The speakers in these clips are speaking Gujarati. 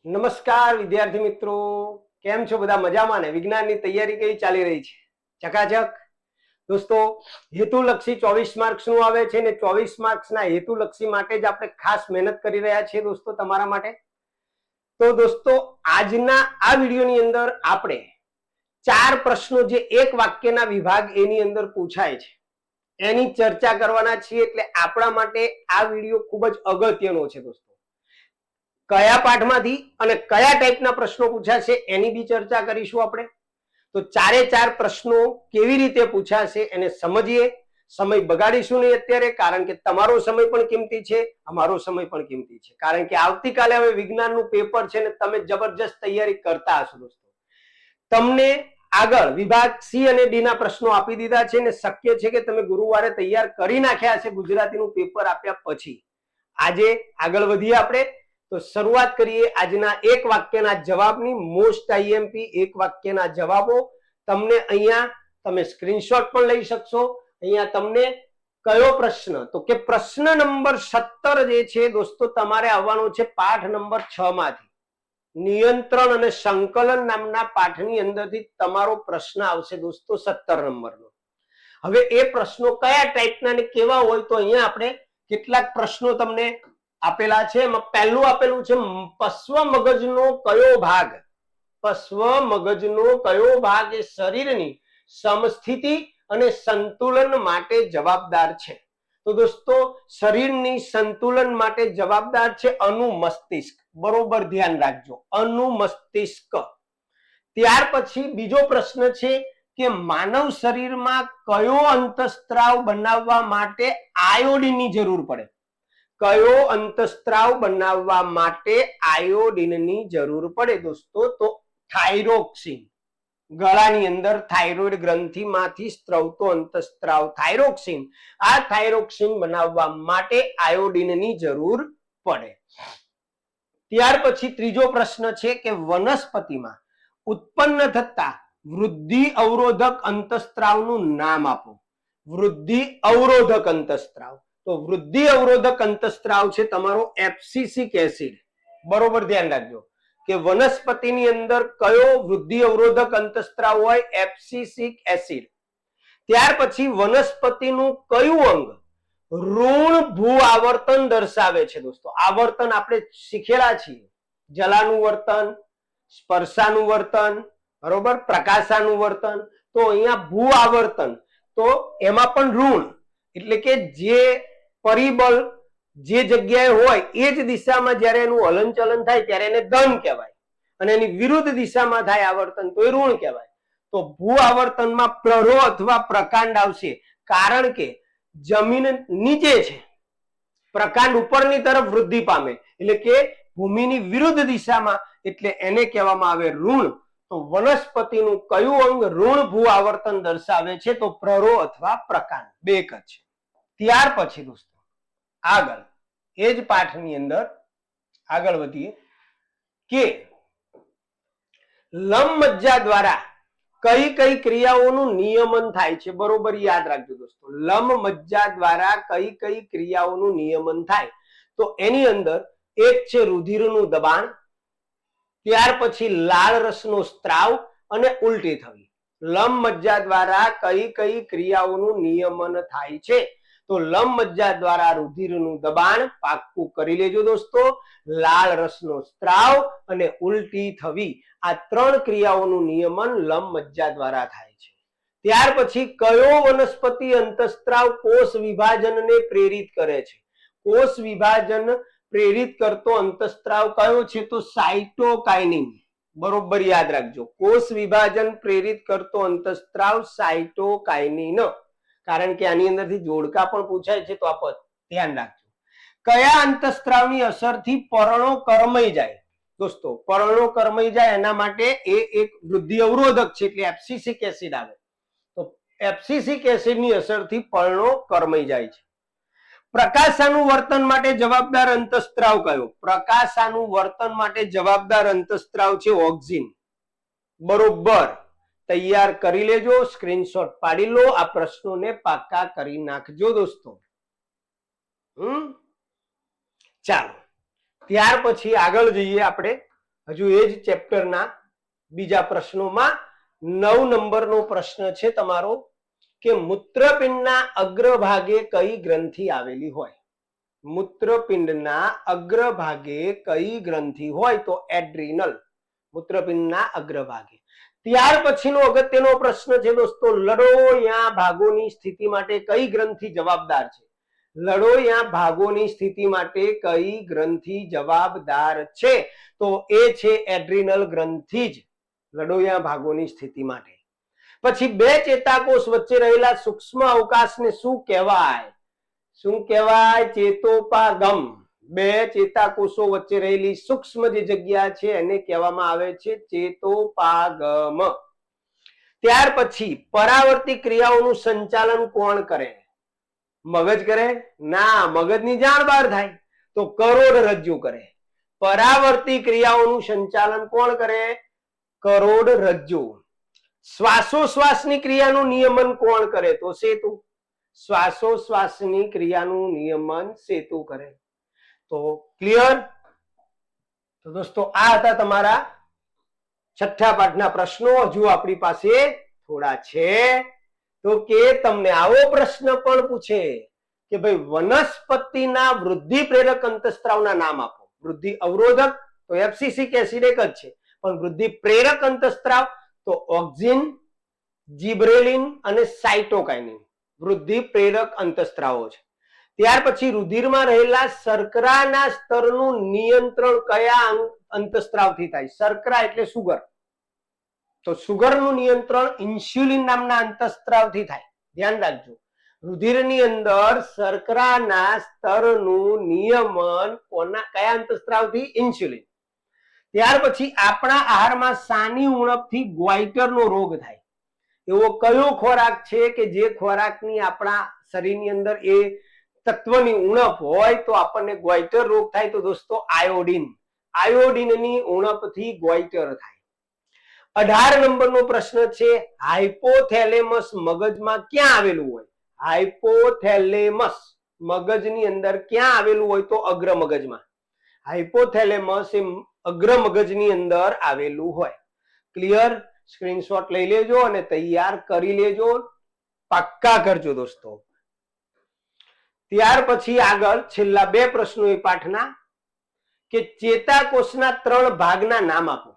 નમસ્કાર વિદ્યાર્થી મિત્રો, કેમ છો બધા? મજામાં ને? વિજ્ઞાનની તૈયારી કેવી ચાલી રહી છે? ચકાચક. દોસ્તો, હેતુલક્ષી 24 માર્ક્સનું આવે છે ને 24 માર્ક્સના હેતુલક્ષી માટે જ આપણે ખાસ મહેનત કરી રહ્યા છીએ દોસ્તો, તમારા માટે. તો દોસ્તો, આજના આ વિડીયોની અંદર આપણે 4 પ્રશ્નો જે એક વાક્યના વિભાગ એની અંદર પૂછાય છે એની ચર્ચા કરવાના છીએ. એટલે આપણા માટે આ વિડીયો ખૂબ જ અગત્યનો છે દોસ્તો. કયા પાઠમાંથી અને કયા ટાઈપના પ્રશ્નો પૂછાશે એની બી ચર્ચા કરીશું આપણે. તો 4 પ્રશ્નો કેવી રીતે પૂછાશે એને સમજીએ. સમય બગાડીશું નહીં અત્યારે, કારણ કે તમારો સમય પણ કિંમતી છે, અમારો સમય પણ કિંમતી છે. કારણ કે આવતીકાલે હવે વિજ્ઞાનનું પેપર છે ને તમે જબરજસ્ત તૈયારી કરતા હશો દોસ્તો. તમને આગળ વિભાગ સી અને ડી ના પ્રશ્નો આપી દીધા છે ને શક્ય છે કે તમે ગુરુવારે તૈયાર કરી નાખ્યા હશે ગુજરાતીનું પેપર આપ્યા પછી. આજે આગળ વધીએ આપણે. તો શરૂઆત કરીએ આજના એક વાક્યના જવાબની. મોસ્ટ આઈએમપી એક વાક્યના જવાબો તમને અહીંયા તમે સ્ક્રીનશોટ પણ લઈ શકશો. અહીંયા તમને કયો પ્રશ્ન, તો કે પ્રશ્ન નંબર 17 જે છે દોસ્તો તમારે આવવાનો છે પાઠ નંબર 6 માંથી. નિયંત્રણ અને સંકલન નામના પાઠની અંદરથી તમારો પ્રશ્ન આવશે દોસ્તો 17 નંબરનો. હવે એ પ્રશ્નો કયા ટાઈપના ને કેવા હોય તો અહીંયા આપણે કેટલાક પ્રશ્નો તમને આપેલા છે. એમાં પહેલું આપેલું છે પશ્વ મગજનો કયો ભાગ, પશ્વ મગજનો કયો ભાગ એ શરીરની સમસ્થિતિ અને સંતુલન માટે જવાબદાર છે? તો દોસ્તો શરીરની સંતુલન માટે જવાબદાર છે અનુમસ્તિષ્ક. બરોબર ધ્યાન રાખજો, અનુમસ્તિષ્ક. ત્યાર પછી બીજો પ્રશ્ન છે કે માનવ શરીરમાં કયો અંતઃસ્ત્રાવ બનાવવા માટે આયોડિનની જરૂર પડે? કયો અંતઃસ્ત્રાવ બનાવવા માટે આયોડિનની જરૂર પડે દોસ્તો? તો થાઇરોક્સિન. ગળાની અંદર થાઇરોઇડ ગ્રંથિમાંથી સ્ત્રવતો અંતઃસ્ત્રાવ થાઇરોક્સિન. આ થાઇરોક્સિન બનાવવા માટે આયોડિનની જરૂર પડે. ત્યાર પછી ત્રીજો પ્રશ્ન છે કે વનસ્પતિમાં ઉત્પન્ન થતા વૃદ્ધિ અવરોધક અંતઃસ્ત્રાવનું નામ આપો. વૃદ્ધિ અવરોધક અંતઃસ્ત્રાવ. તો વૃદ્ધિ અવરોધક અંતઃસ્ત્રાવ છે તમારો એબ્સિસિક એસિડ. બરોબર ધ્યાન રાખજો કે વનસ્પતિની અંદર કયો વૃદ્ધિ અવરોધક અંતઃસ્ત્રાવ હોય? એબ્સિસિક એસિડ. ત્યાર પછી વનસ્પતિનું કયું અંગ ઋણ ભૂ આવર્તન દર્શાવે છે દોસ્તો? આવર્તન આપણે શીખેલા છીએ, જલાનું વર્તન, સ્પર્શાનું વર્તન, બરોબર, પ્રકાશાનું વર્તન. તો અહીંયા ભૂ આવર્તન, તો એમાં પણ ઋણ, એટલે કે જે પરિબળ જે જગ્યાએ હોય એ જ દિશામાં જ્યારે એનું હલનચલન થાય ત્યારે એને ધન કહેવાય, અને એની વિરુદ્ધ દિશામાં થાય આવર્તન તો એ ઋણ કહેવાય. તો ભૂ આવર્તનમાં પ્રરો અથવા પ્રકાંડ આવશે, કારણ કે જમીન નીચે છે, પ્રકાંડ ઉપરની તરફ વૃદ્ધિ પામે, એટલે કે ભૂમિની વિરુદ્ધ દિશામાં, એટલે એને કહેવામાં આવે ઋણ. તો વનસ્પતિનું કયું અંગ ઋણ ભૂ આવર્તન દર્શાવે છે? તો પ્રરો અથવા પ્રકાંડ, બે જ છે. ત્યાર પછી દોસ્તો આગળ એ જ પાઠની અંદર આગળ વધીએ કે લંબમજ્જા દ્વારા કઈ કઈ ક્રિયાઓનું નિયમન થાય છે? બરોબર યાદ રાખજો દોસ્તો, લંબમજ્જા દ્વારા કઈ કઈ ક્રિયાઓનું નિયમન થાય? તો એની અંદર એક છે રુધિરનું દબાણ, ત્યાર પછી લાળ રસનો સ્ત્રાવ અને ઉલટી થવી. લંબમજ્જા દ્વારા કઈ કઈ ક્રિયાઓનું નિયમન થાય છે? તો લંબમજ્જા દ્વારા રુધિરનું દબાણ, પાક્કું કરી લેજો દોસ્તો, લાળ રસનો સ્ત્રાવ અને ઉલટી થવી, આ 3 ક્રિયાઓનું નિયમન લંબમજ્જા દ્વારા થાય છે. ત્યાર પછી કયો વનસ્પતિ અંતઃસ્ત્રાવ કોષ વિભાજનને પ્રેરિત કરે છે? કોષ વિભાજન પ્રેરિત કરતો અંતઃસ્ત્રાવ કયો છે? તો સાઇટોકાઇનિન. બરોબર યાદ રાખજો, કોષ વિભાજન પ્રેરિત કરતો અંતઃસ્ત્રાવ સાઇટોકાઇનિન, કારણ કે આની અંદરથી જોડકા પણ પૂછાય છે, તો આપ ધ્યાન રાખજો. કયા અંતઃસ્ત્રાવની અસરથી પર્ણો કરમાઈ જાય? દોસ્તો પર્ણો કરમાઈ જાય એના માટે એ એક વૃદ્ધિ અવરોધક છે, એટલે એબ્સિસિક એસિડ આવે. તો એબ્સિસિક એસિડની અસરથી પર્ણો કરમાઈ જાય છે. પ્રકાશાનું વર્તન માટે જવાબદાર અંતઃસ્ત્રાવ કયો? પ્રકાશાનું વર્તન માટે જવાબદાર અંતઃસ્ત્રાવ છે ઓક્સિન. બરોબર તૈયાર કરી લેજો, સ્ક્રીનશોટ પાડી લો, આ પ્રશ્નોને પાક્કા કરી નાખજો દોસ્તો. ચાલો ત્યાર પછી આગળ જઈએ આપણે હજુ એ જ ચેપ્ટરના બીજા પ્રશ્નોમાં 9 નંબરનો પ્રશ્ન છે તમારો કે મૂત્રપિંડના અગ્રભાગે કઈ ગ્રંથિ આવેલી હોય. મૂત્રપિંડના અગ્રભાગે કઈ ગ્રંથિ હોય તો એડ્રીનલ. મૂત્રપિંડના અગ્રભાગે. ત્યાર પછીનો અગત્યનો પ્રશ્ન છે દોસ્તો, લડોયા ભાગોની સ્થિતિ માટે કઈ ગ્રંથિ જવાબદાર છે. લડોયા ભાગોની સ્થિતિ માટે કઈ ગ્રંથિ જવાબદાર છે તો એ છે એડ્રીનલ ગ્રંથિ જ લડોયા ભાગોની સ્થિતિ માટે. પછી બે ચેતાકોષ વચ્ચે રહેલા સૂક્ષ્મ અવકાશને શું કહેવાય. શું કહેવાય? ચેતોપાગમ. બે ચેતાકોષો વચ્ચે રહેલી સૂક્ષ્મ જે જગ્યા છે એને કહેવામાં આવે છે ચેતોપાગમ. ત્યાર પછી પરાવર્તી ક્રિયાઓનું સંચાલન કોણ કરે? મગજ કરે? ના, મગજની જાણ બહાર થાય તો કરોડરજ્જુ કરે. પરાવર્તી ક્રિયાઓનું સંચાલન કોણ કરે? કરોડરજ્જુ. શ્વાસોશ્વાસની ક્રિયાનું નિયમન કોણ કરે તો સેતુ. શ્વાસોશ્વાસની ક્રિયાનું નિયમન સેતુ કરે. તો ક્લિયર? તો દોસ્તો આ હતા તમારા છઠ્ઠા પાઠના પ્રશ્નો. હજુ આપણી પાસે થોડા છે તો કે તમને આવો પ્રશ્ન પણ પૂછે કે ભાઈ વનસ્પતિના વૃદ્ધિ પ્રેરક અંતસ્ત્રાવના નામ આપો. વૃદ્ધિ અવરોધક તો એફસીસી એસિડ એક જ છે, પણ વૃદ્ધિ પ્રેરક અંતસ્ત્રાવ તો ઓક્સિન, જીબ્રેલિન અને સાઇટોકાઇનિન વૃદ્ધિ પ્રેરક અંતસ્ત્રાવો છે. ત્યાર પછી રુધિરમાં રહેલા શર્કરાના સ્તરનું નિયંત્રણ કયા અંતસ્ત્રાવથી થાય? શર્કરા એટલે સુગર, તો સુગરનું નિયંત્રણ ઇન્સ્યુલિન નામના અંતસ્ત્રાવથી થાય. ધ્યાન રાખજો, રુધિરની અંદર શર્કરાના સ્તરનું નિયમન કયા અંતસ્ત્રાવથી? ઇન્સ્યુલિન. ત્યાર પછી આપણા આહારમાં સાની ઉણપથી ગ્વાઇટરનો રોગ થાય. એવો કયો ખોરાક છે કે જે ખોરાકની આપણા શરીરની અંદર એ તત્વની ઉણપ હોય તો આપણને ગ્વાઇટર રોગ થાય? તો દોસ્તો આયોડિન. આયોડિનની ઉણપથી ગ્વાઇટર થાય. 18 નંબરનો પ્રશ્ન છે, હાઇપોથેલેમસ મગજમાં ક્યાં આવેલું હોય? હાઇપોથેલેમસ મગજની અંદર ક્યાં આવેલું હોય તો અગ્ર મગજમાં. હાઇપોથેલેમસ એ અગ્ર મગજની અંદર આવેલું હોય. ક્લિયર? સ્ક્રીનશોટ લઈ લેજો અને તૈયાર કરી લેજો, પાક્કા કરજો દોસ્તો. ત્યાર પછી આગળ છેલ્લા બે પ્રશ્નો એ પાઠના કે ચેતાકોષના 3 ભાગના નામ આપો.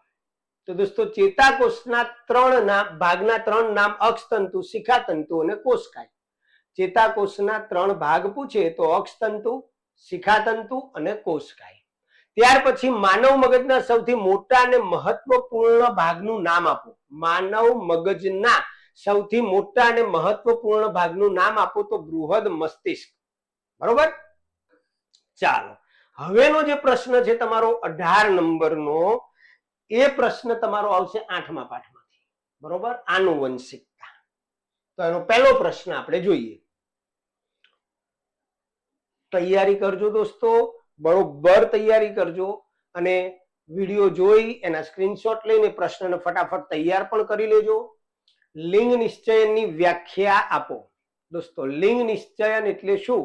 તો દોસ્તો ચેતાકોષના 3 ભાગના 3 નામ અક્ષતંતુ, શિખાતંતુ અને કોષકાય. ચેતાકોષના 3 ભાગ પૂછે તો અક્ષતંતુ, શિખાતંતુ અને કોષકાય. ત્યાર પછી માનવ મગજના સૌથી મોટા અને મહત્વપૂર્ણ ભાગનું નામ આપો. માનવ મગજના સૌથી મોટા અને મહત્વપૂર્ણ ભાગનું નામ આપો તો બૃહદ મસ્તિષ્ક. બરોબર? ચાલો, હવેનો જે પ્રશ્ન છે તમારો 18 નંબરનો, એ પ્રશ્ન તમારો આવશે 8મા પાઠમાંથી. બરોબર? આનુવંશિકતા. તો એનો પહેલો પ્રશ્ન આપણે જોઈએ. તૈયારી કરજો દોસ્તો, બરોબર તૈયારી કરજો અને વિડીયો જોઈ એના સ્ક્રીનશોટ લઈને પ્રશ્નને ફટાફટ તૈયાર પણ કરી લેજો. લિંગ નિશ્ચયનની વ્યાખ્યા આપો. દોસ્તો લિંગ નિશ્ચયન એટલે શું?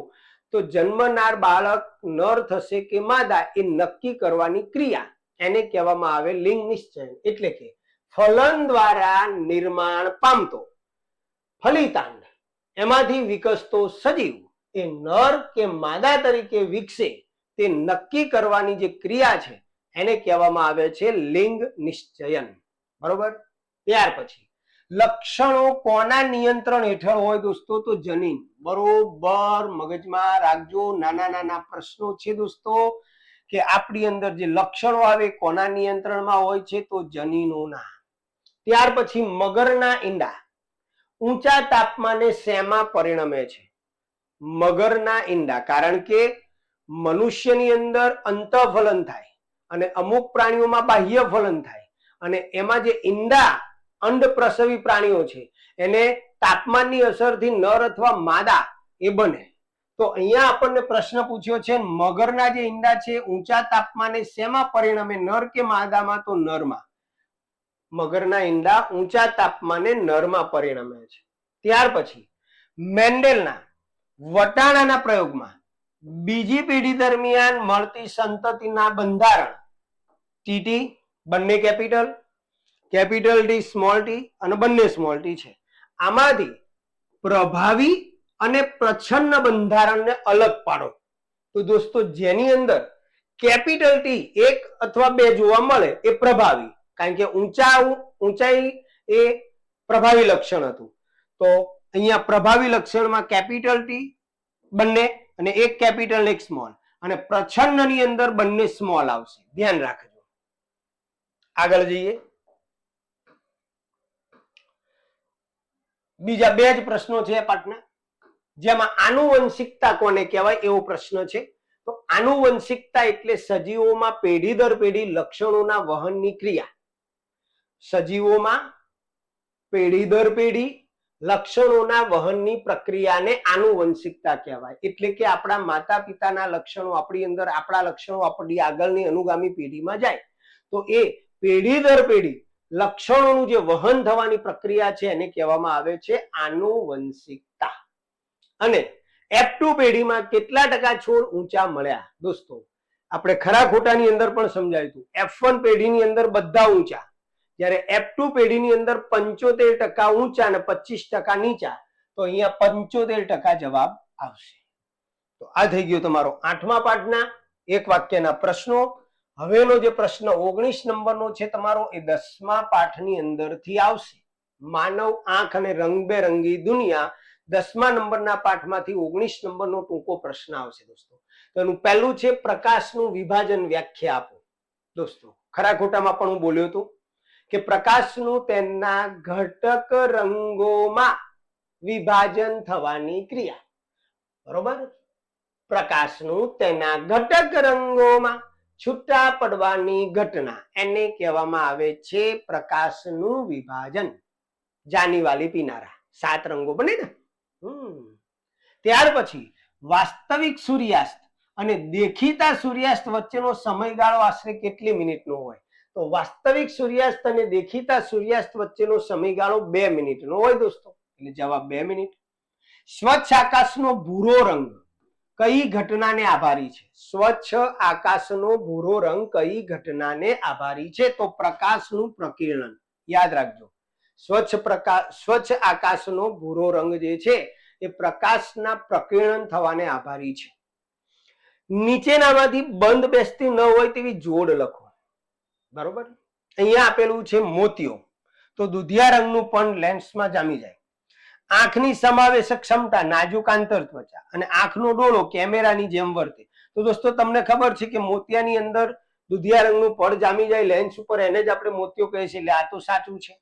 તો જન્મનાર બાળક નર થશે કે માદા એ નક્કી કરવાની ક્રિયા, એને કહેવામાં આવે લિંગ નિશ્ચયન. એટલે કે ફલન દ્વારા નિર્માણ પામતો ફલિતાંડ, એમાંથી વિકસતો સજીવ એ નર કે માદા તરીકે વિકસે તે નક્કી કરવાની જે ક્રિયા છે એને કહેવામાં આવે છે લિંગ નિશ્ચયન. બરોબર? ત્યાર પછી લક્ષણો કોના નિયંત્રણ હેઠળ હોય દોસ્તો? તો જનીન. બરોબર મગજમાં રાખજો, નાના નાના પ્રશ્નો છે દોસ્તો કે આપણી અંદર જે લક્ષણો આવે કોના નિયંત્રણમાં હોય છે? તો જનીનોના. ત્યાર પછી મગરના ઈંડા ઊંચા તાપમાને શેમાં પરિણમે છે? મગરના ઈંડા, કારણ કે મનુષ્યની અંદર અંતઃફલન થાય અને અમુક પ્રાણીઓમાં બાહ્ય ફલન થાય, અને એમાં જે ઈંડા અંડ પ્રસવી પ્રાણીઓ છે એને તાપમાનની અસરથી નર અથવા માદા એ બને. તો અહીંયા આપણને પ્રશ્ન પૂછ્યો છે મગરના જે ઈંડા છે ઊંચા તાપમાને શેમાં પરિણમે? નર કે માદામાં? તો નરમાં. મગરના ઈંડા ઊંચા તાપમાને નરમાં પરિણમે છે. ત્યાર પછી મેન્ડેલના વટાણાના પ્રયોગમાં બીજી પેઢી દરમિયાન મળતી સંતતિના બંધારણ ટીટી બંને capital, capital T small T અને બંને સ્મોલ ટી છે. આમાંથી પ્રભાવી અને પ્રચ્છન્ન બંધારણને અલગ પાડો. તો દોસ્તો જેની અંદર કેપિટલ ટી એક અથવા બે જોવા મળે એ પ્રભાવી, કારણ કે ઊંચાઈ એ પ્રભાવી લક્ષણ હતું. તો અહીંયા પ્રભાવી લક્ષણમાં કેપિટલ ટી બંને અને એક કેપિટલ એક સ્મોલ, અને પ્રચ્છન્ન ની અંદર બંને સ્મોલ આવશે. ધ્યાન રાખજો. આગળ જઈએ. બીજા બે જ પ્રશ્નો છે પાઠના, જેમાં આનુવંશિકતા કોને કહેવાય એવો પ્રશ્ન છે. તો આનુવંશિકતા એટલે સજીવોમાં પેઢી દર પેઢી લક્ષણોના વહનની ક્રિયા. સજીવોમાં પેઢી દર પેઢી લક્ષણોના વહનની પ્રક્રિયાને આનુવંશિકતા કહેવાય. એટલે કે આપણા માતા પિતાના લક્ષણો આપણી અંદર, આપણા લક્ષણો આપણી આગળની અનુગામી પેઢીમાં જાય તો એ પેઢી દર પેઢી લક્ષણોનું જે વહન થવાની પ્રક્રિયા છે એને કહેવામાં આવે છે આનુવંશિકતા. અને F2 પેઢીમાં કેટલા ટકા છોડ ઊંચા મળ્યા? દોસ્તો આપણે ખરા ખોટાની અંદર પણ સમજાયું હતું. F1 પેઢીની અંદર બધા ઊંચા, જ્યારે F2 પેઢીની અંદર 75% ઊંચા અને 25% નીચા. તો અહીંયા 75% જવાબ આવશે. તો આ થઈ ગયો તમારો 8મા પાઠના એક વાક્યના પ્રશ્નો. હવેનો જે પ્રશ્ન 19 નંબરનો છે તમારો, એ 10મા પાઠની અંદરથી આવશે. માનવ આંખ અને રંગબેરંગી દુનિયા 10મા નંબરના પાઠમાંથી 19 નંબરનો ટૂંકો પ્રશ્ન આવશે દોસ્તો. તો એનું પહેલું છે પ્રકાશનું વિભાજન વ્યાખ્યા આપો. દોસ્તો ખરા ખોટામાં પણ હું બોલ્યો હતો કે પ્રકાશનું તેના ઘટક રંગોમાં વિભાજન થવાની ક્રિયા. બરોબર? પ્રકાશનું તેના ઘટક રંગોમાં છૂટા પડવાની ઘટના, એને કહેવામાં આવે છે પ્રકાશનું વિભાજન. જાની વાલી પીનારા 7 રંગો બને ને. ત્યાર પછી વાસ્તવિક સૂર્યાસ્ત અને દેખીતા સૂર્યાસ્ત વચ્ચેનો સમયગાળો આશરે કેટલી મિનિટનો હોય? તો વાસ્તવિક સૂર્યાસ્ત અને દેખીતા સૂર્યાસ્ત વચ્ચેનો સમયગાળો 2 મિનિટનો હોય દોસ્તો. એટલે જવાબ 2 મિનિટ. સ્વચ્છ આકાશનો ભૂરો રંગ કઈ ઘટનાને આભારી છે? સ્વચ્છ આકાશનો ભૂરો રંગ કઈ ઘટનાને આભારી છે? તો પ્રકાશનું પ્રકિરણ. યાદ રાખજો, સ્વચ્છ આકાશનો ભૂરો રંગ જે છે એ પ્રકાશના પ્રકિરણ થવાને આભારી છે. નીચેનામાંથી બંધ બેસતી ન હોય તેવી જોડ લખો. બરોબર? અહીંયા આપેલું છે મોતિયો, તો દુધિયા રંગનું પણ લેન્સમાં જામી જાય. આંખની સમાવેશક ક્ષમતા નાજુક આંતરત્વચા અને આંખનો ડોળો કેમેરાની જેમ વર્તે. તો દોસ્તો તમને ખબર છે કે મોતિયાની અંદર દુધિયા રંગનું પડ જામી જાય લેન્સ ઉપર, એને જ આપણે મોતિયો કહીએ છીએ. એટલે આ તો સાચું છે.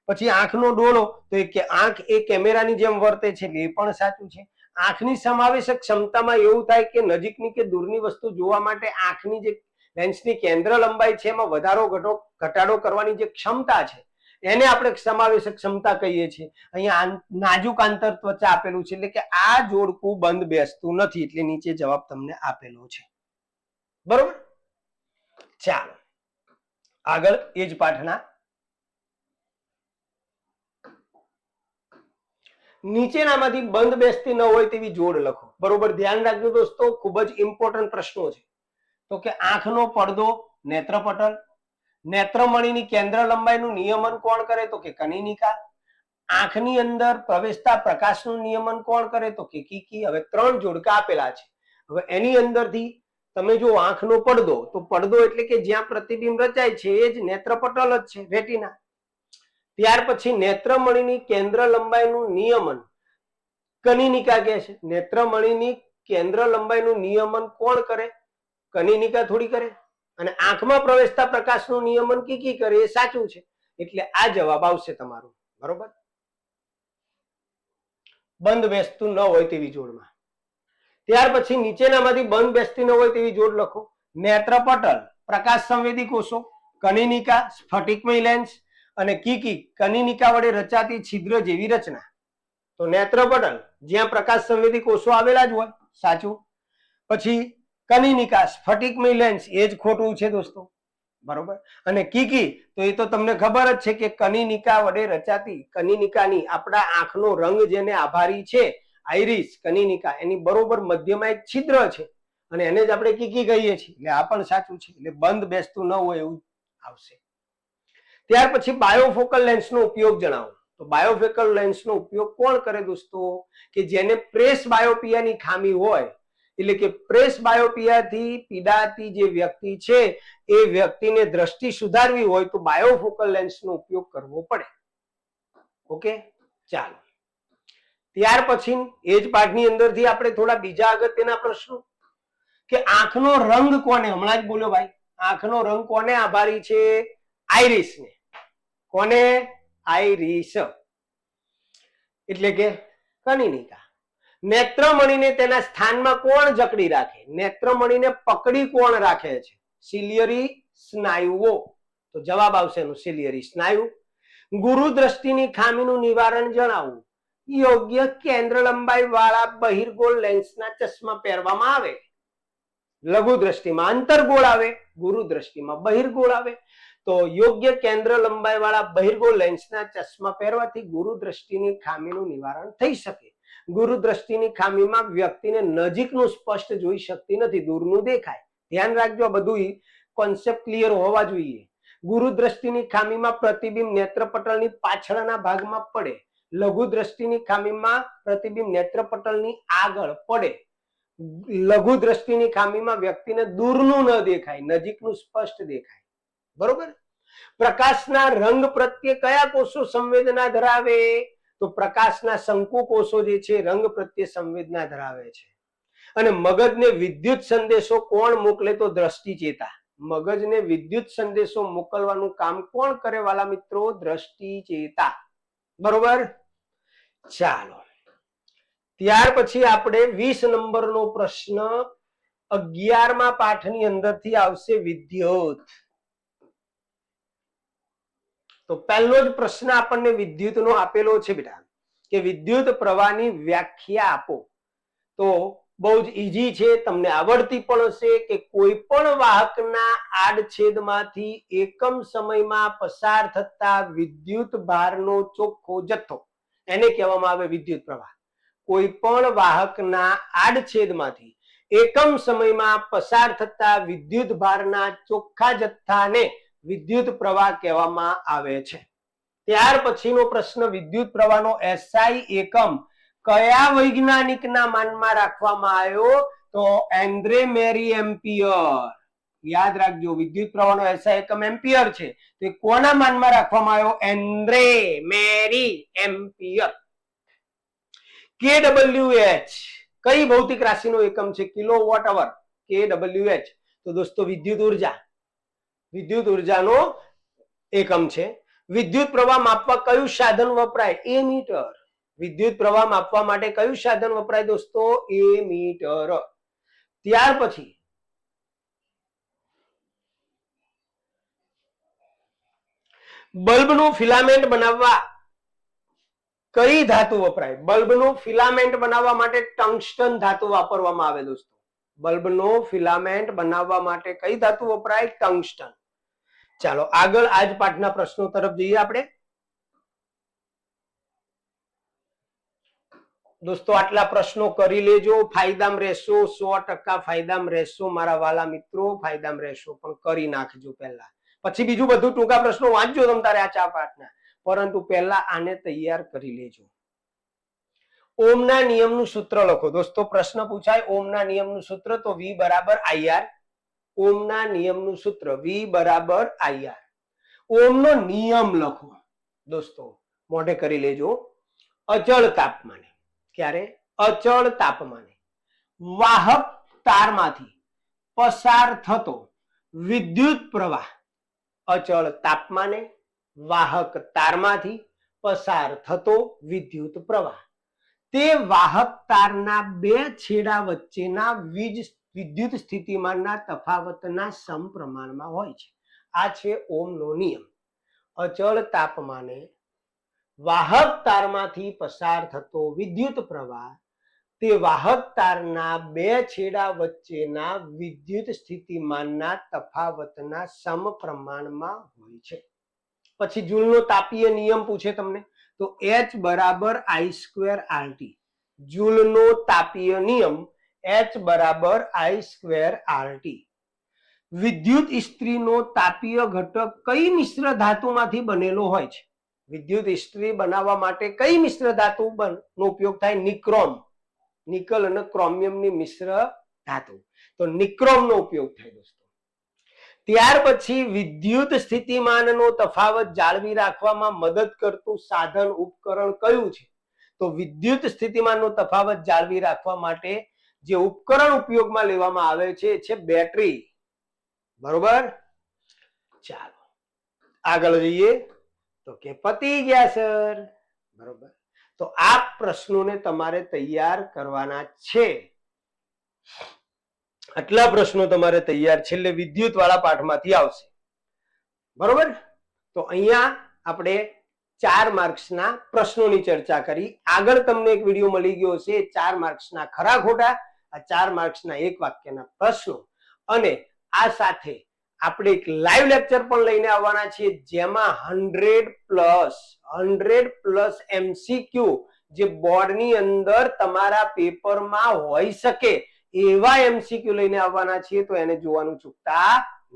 પછી આંખનો ડોળો, તો આંખ એ કેમેરાની જેમ વર્તે છે, એટલે એ પણ સાચું છે. આંખની સમાવેશક ક્ષમતામાં એવું થાય કે નજીકની કે દૂરની વસ્તુ જોવા માટે આંખની જે લેન્સની કેન્દ્ર લંબાઈ છે એમાં વધારો ઘટાડો કરવાની જે ક્ષમતા છે એને આપણે સમાવેશક ક્ષમતા કહીએ છીએ. અહીંયા નાજુક આંતરત્વચા આપેલું છે, એટલે કે આ જોડકું બંધ બેસતું નથી, એટલે નીચે જવાબ તમને આપેલો છે. બરોબર? ચાલો આગળ એ જ પાઠના નીચેનામાંથી બંધ બેસતી ન હોય તેવી જોડ લખો. બરોબર? ધ્યાન રાખજો દોસ્તો, ખૂબ જ ઇમ્પોર્ટન્ટ પ્રશ્નો છે. તો કે આંખનો પડદો નેત્રપટલ, નેત્રમણીની કેન્દ્ર લંબાઈનું નિયમન કોણ કરે? તો કે કનિનિકા. આંખની અંદર પ્રવેશતા પ્રકાશનું નિયમન કોણ કરે? તો કે કીકી. હવે 3 જોડકા આપેલા છે. હવે એની અંદરથી તમે જો આંખનો પડદો, તો પડદો એટલે કે જ્યાં પ્રતિબિંબ રચાય છે એ જ નેત્રપટલ જ છે, રેટિના. ત્યાર પછી નેત્રમણીની કેન્દ્ર લંબાઈનું નિયમન કનિનિકા કહે છે. નેત્રમણીની કેન્દ્ર લંબાઈનું નિયમન કોણ કરે? કનિનિકા થોડી કરે. અને આંખમાં પ્રવેશતા પ્રકાશનું નિયમન કીકી કરે, એ સાચું છે. એટલે આ જવાબ આવશે તમારો. બરોબર? બંધ બેસતું ન હોય તેવી જોડમાં. ત્યાર પછી નીચેનામાંથી બંધ બેસતી ન હોય તેવી જોડ લખો. નેત્રપટલ પ્રકાશ સંવેદી કોષો, કનિનિકા સ્ફટિકમય લેન્સ અને કીકી કનિનિકા વડે રચાતી છિદ્ર જેવી રચના. તો નેત્રપટલ જ્યાં પ્રકાશ સંવેદી કોષો આવેલા જ હોય, સાચું. પછી કનિનિકા સ્ફટિકમય લેન્સ, એ જ ખોટું છે દોસ્તો. બરોબર? અને કીકી, તો એ તો તમને ખબર જ છે કે કનિનિકા વડે રચાતી, કનિનિકાની આપણા આંખનો રંગ જેને આભારી છે, આઈરિસ કનિનિકા, એની બરોબર મધ્યમાં એક છિદ્ર છે અને એને જ આપણે કીકી કહીએ છીએ. એટલે આ પણ સાચું છે. એટલે બંધ બેસતું ન હોય એવું આવશે. ત્યાર પછી બાયોફોકલ લેન્સનો ઉપયોગ જણાવો. તો બાયોફોકલ લેન્સનો ઉપયોગ કોણ કરે દોસ્તો? કે જેને પ્રેસ બાયોપિયાની ખામી હોય, એટલે કે પ્રેસ બાયોપિયાથી પીડાતી જે વ્યક્તિ છે એ વ્યક્તિને દ્રષ્ટિ સુધારવી હોય તો બાયોફોકલ લેન્સનો ઉપયોગ કરવો પડે. ઓકે, ચાલો. ત્યાર પછી એ જ પાઠની અંદરથી આપણે થોડા બીજા અગત્યના પ્રશ્નો કે આંખનો રંગ કોને, હમણાં જ બોલ્યો ભાઈ, આંખનો રંગ કોને આભારી છે? આઈરિસને. કોને? આઈરિસ એટલે કે કનિનિકા. નેત્રમણીને તેના સ્થાનમાં કોણ જકડી રાખે? નેત્રમણીને પકડી કોણ રાખે છે? સિલિયરી સ્નાયુઓ. તો જવાબ આવશે એનો સિલિયરી સ્નાયુ. ગુરુ દ્રષ્ટિની ખામીનું નિવારણ જણાવવું. યોગ્ય કેન્દ્ર લંબાઈ વાળા બહિર્ગોળ લેન્સના ચશ્મા પહેરવામાં આવે. લઘુ દ્રષ્ટિમાં અંતર્ગોળ આવે, ગુરુ દ્રષ્ટિમાં બહિર્ગોળ આવે. તો યોગ્ય કેન્દ્ર લંબાઈ વાળા બહિર્ગોળ લેન્સના ચશ્મા પહેરવાથી ગુરુ દ્રષ્ટિની ખામીનું નિવારણ થઈ શકે. ગુરુ દ્રષ્ટિની ખામીમાં વ્યક્તિને નજીકનું સ્પષ્ટ જોઈ શકતી નથી, દૂરનું દેખાય. ધ્યાન રાખજો, બધું કોન્સેપ્ટ ક્લિયર હોવા જોઈએ. ગુરુ દ્રષ્ટિની ખામીમાં પ્રતિબિંબ નેત્રપટલની પાછળના ભાગમાં પડે. લઘુ દ્રષ્ટિની ખામીમાં પ્રતિબિંબ નેત્રપટલની આગળ પડે. લઘુ દ્રષ્ટિની ખામીમાં વ્યક્તિને દૂરનું ન દેખાય, નજીકનું સ્પષ્ટ દેખાય. બરોબર. પ્રકાશના રંગ પ્રત્યે કયા કોષો સંવેદના ધરાવે? તો પ્રકાશના શંકુ કોષો જે છે રંગ પ્રત્યે સંવેદના ધરાવે છે. અને મગજને વિદ્યુત સંદેશો કોણ મોકલે? તો દ્રષ્ટિ ચેતા. મગજને વિદ્યુત સંદેશો મોકલવાનું કામ કોણ કરે વાલા મિત્રો? દ્રષ્ટિ ચેતા. બરોબર, ચાલો. ત્યાર પછી આપણે 20 નંબરનો પ્રશ્ન 11મા પાઠની અંદરથી આવશે, વિદ્યુત. તો પહેલો જ પ્રશ્ન આપણને વિદ્યુતનો આપેલો છે બેટા, કે વિદ્યુત પ્રવાહની વ્યાખ્યા આપો. તો બહુ જ ઈઝી છે, તમને આવડતી પણ હશે કે કોઈ પણ વાહકના આડછેદમાંથી એકમ સમયમાં પસાર થતા વિદ્યુત ભારનો ચોખ્ખો જથ્થો, એને કહેવામાં આવે વિદ્યુત પ્રવાહ. કોઈ પણ વાહકના આડછેદમાંથી એકમ સમયમાં પસાર થતા વિદ્યુત ભારના ચોખ્ખા જથ્થાને વિદ્યુત પ્રવાહ કહેવામાં આવે છે. ત્યાર પછીનો પ્રશ્ન, વિદ્યુત પ્રવાહનો એસઆઈ એકમ કયા વૈજ્ઞાનિકના માનમાં રાખવામાં આવ્યો? તો એન્ડ્રે મેરી એમ્પિયર. યાદ રાખજો, વિદ્યુત પ્રવાહનો એસઆઈ એકમ એમ્પિયર છે. તે કોના માનમાં રાખવામાં આવ્યો? એન્ડ્રે મેરી એમ્પિયર. KWH કઈ ભૌતિક રાશિનો એકમ છે? Kilowatt hour. KWH તો દોસ્તો વિદ્યુત ઉર્જા, વિદ્યુત ઉર્જાનો એકમ છે. વિદ્યુત પ્રવાહ માપવા કયું સાધન વપરાય? એમીટર. વિદ્યુત પ્રવાહ માપવા માટે કયું સાધન વપરાય દોસ્તો? એમીટર. ત્યાર પછી બલ્બનું ફિલામેન્ટ બનાવવા કઈ ધાતુ વપરાય? બલ્બનું ફિલામેન્ટ બનાવવા માટે ટંગસ્ટન ધાતુ વાપરવામાં આવે દોસ્તો. બલ્બનું ફિલામેન્ટ બનાવવા માટે કઈ ધાતુ વપરાય? ટંગસ્ટન. ચાલો આગળ આજ પાઠના પ્રશ્નો તરફ જઈએ આપણે. દોસ્તો આટલા પ્રશ્નો કરી લેજો, ફાયદામાં રહેશો, 100% ફાયદામાં રહેશો મારા વાલા મિત્રો, ફાયદામાં રહેશો. પણ કરી નાખજો પહેલા, પછી બીજું બધું ટૂંકા પ્રશ્નો વાંચજો તમ તારે આ ચા પાઠના, પરંતુ પહેલા આને તૈયાર કરી લેજો. ઓમના નિયમનું સૂત્ર લખો. દોસ્તો પ્રશ્ન પૂછાય ઓમના નિયમનું સૂત્ર, તો V બરાબર IR. ઓમના નિયમનું સૂત્ર V બરાબર IR. ઓમનો નિયમ લખો દોસ્તો, મોઢે કરી લેજો. અચળ તાપમાને, ક્યારે? અચળ તાપમાને વાહક તારમાંથી પસાર થતો વિદ્યુત પ્રવાહ. અચળ તાપમાને વાહક તારમાંથી પસાર થતો વિદ્યુત પ્રવાહ તે વાહક તારના બે છેડા વચ્ચેના વિદ્યુત સ્થિતિમાનના તફાવતના સમપ્રમાણમાં હોય છે. આ છે ઓમનો નિયમ. અચળ તાપમાને વાહક તારમાંથી પસાર થતો વિદ્યુત પ્રવાહ તે વાહક તારના બે છેડા વચ્ચેના વિદ્યુત સ્થિતિમાનના તફાવતના સમપ્રમાણમાં હોય છે. પછી જૂલનો તાપીય નિયમ પૂછે તમને, તો H બરાબર I² RT. જૂલનો તાપીય નિયમ H બરાબર I² RT. વિદ્યુત ઇસ્ત્રીનો તાપીય ઘટક કઈ મિશ્ર ધાતુમાંથી બનેલો હોય છે? વિદ્યુત ઇસ્ત્રી બનાવવા માટે કઈ મિશ્ર ધાતુ નો ઉપયોગ થાય? નિક્રોમ. નિકલ અને ક્રોમિયમની મિશ્ર ધાતુ, તો નિક્રોમનો ઉપયોગ થાય દોસ્તો. ત્યાર પછી વિદ્યુત સ્થિતિમાનનો તફાવત જાળવી રાખવામાં મદદ કરતું સાધન ઉપકરણ કયું છે? તો વિદ્યુત સ્થિતિમાનનો તફાવત જાળવી રાખવા માટે જે ઉપકરણ ઉપયોગમાં લેવામાં આવે છે એ છે બેટરી. બરોબર, ચાલો આગળ જઈએ. તો કે પતી ગયા સર. બરોબર, તો આ પ્રશ્નોને તમારે તૈયાર કરવાના છે. આટલા પ્રશ્નો તમારે તૈયાર છે એટલે વિદ્યુત વાળા પાઠમાંથી આવશે. બરોબર, તો અહીંયા આપણે 4 માર્ક્સના પ્રશ્નોની ચર્ચા કરી. આગળ તમને એક વિડીયો મળી ગયો છે 4 માર્ક્સના ખરા ખોટા, આ 4 માર્ક્સના એક વાક્યના પ્રશ્નો, અને આ સાથે આપણે એક લાઈવ લેક્ચર પણ લઈને આવવાના છીએ જેમાં 100 પ્લસ MCQ જે બોર્ડની અંદર તમારા પેપરમાં હોઈ શકે એવા MCQ લઈને આવવાના છીએ, તો એને જોવાનું ચૂકતા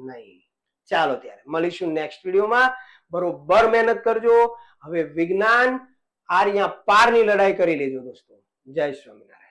નહીં. ચાલો ત્યારે મળીશું નેક્સ્ટ વિડીયોમાં. બરોબર મહેનત કરજો. હવે વિજ્ઞાન આર્યા પારની લડાઈ કરી લેજો દોસ્તો. જય સ્વામિનારાયણ.